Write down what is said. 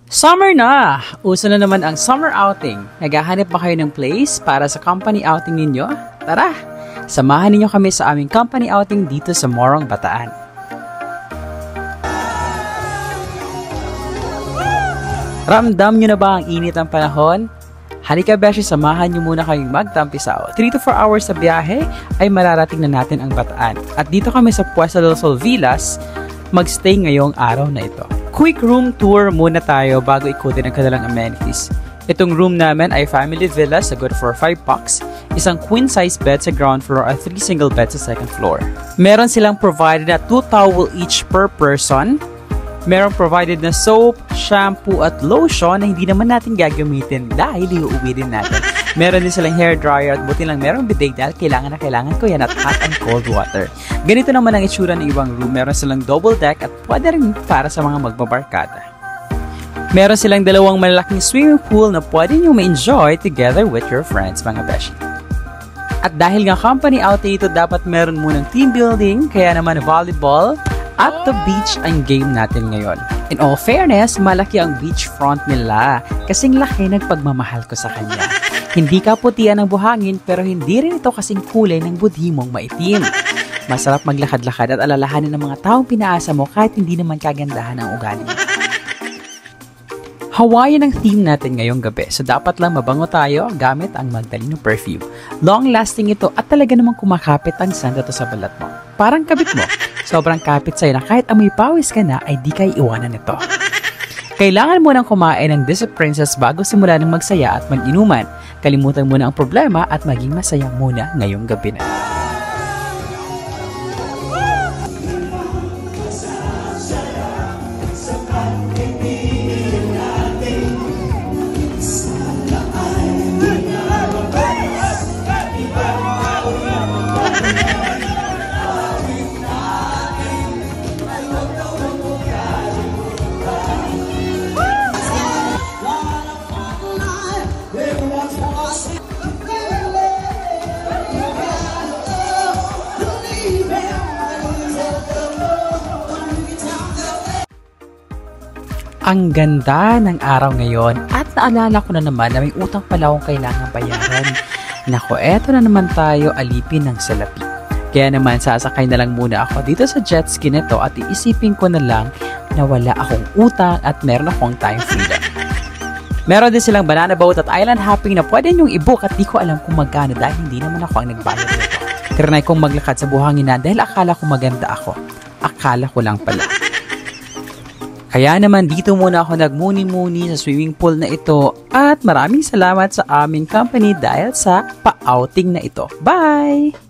Summer na! Uso na naman ang summer outing. Naghahanap ba kayo ng place para sa company outing ninyo? Tara! Samahan ninyo kami sa aming company outing dito sa Morong, Bataan. Ramdam nyo na ba ang init ng panahon? Halika beshi, samahan nyo muna kayong magtampisaw. 3 to 4 hours sa biyahe ay mararating na natin ang Bataan. At dito kami sa Puesta del Sol Villas, magstay ngayong araw na ito. Quick room tour muna tayo bago ikutin ang kanilang amenities. Itong room namin ay family villa sa good for 5 bucks, isang queen size bed sa ground floor at 3 single beds sa second floor. Meron silang provided na 2 towel each per person. Meron provided na soap, shampoo at lotion na hindi naman natin gagamitin dahil iuuwi din natin. Meron din silang hair dryer at buti lang merong bidet dahil kailangan na kailangan ko yan at hot and cold water. Ganito naman ang itsura ng ibang room. Meron silang double deck at pwede rin para sa mga magbabarkada. Meron silang dalawang malalaking swimming pool na pwede nyo ma-enjoy together with your friends, mga beshi. At dahil nga company outing ito, dapat meron munang team building, kaya naman volleyball at the beach ang game natin ngayon. In all fairness, malaki ang beachfront nila kasing laki ng pagmamahal ko sa kanya. Hindi kaputian ng buhangin pero hindi rin ito kasing kulay ng budhimong maitim. Masarap maglakad-lakad at alalahanin ng mga taong pinaasa mo kahit hindi naman kagandahan ang ugali. Hawaiian ang theme natin ngayong gabi, so dapat lang mabango tayo gamit ang Magdaleno perfume. Long-lasting ito at talaga namang kumakapit ang sanda to sa balat mo. Parang kabit mo. Sobrang kapit sa'yo na kahit amoy pawis ka na ay di kayo iwanan ito. Kailangan mo nang kumain ng This Princess bago simula ng magsaya at mag-inuman. Kalimutan mo na ang problema at maging masaya muna ngayong gabi na. Ang ganda ng araw ngayon at naalala ko na naman na may utang pala akong kailangan bayaran. Nako, eto na naman tayo alipin ng salapi. Kaya naman sasakay na lang muna ako dito sa jet ski nito at iisipin ko na lang na wala akong utang at meron akong time freedom. Meron din silang banana boat at island hopping na pwede nyong i-book at di ko alam kung magkano dahil hindi naman ako ang nagbayad nito. Trinay kong maglakad sa buhangin na dahil akala ko maganda ako. Akala ko lang pala. Kaya naman dito muna ako nagmuni-muni sa swimming pool na ito at maraming salamat sa aming company dahil sa pa-outing na ito. Bye!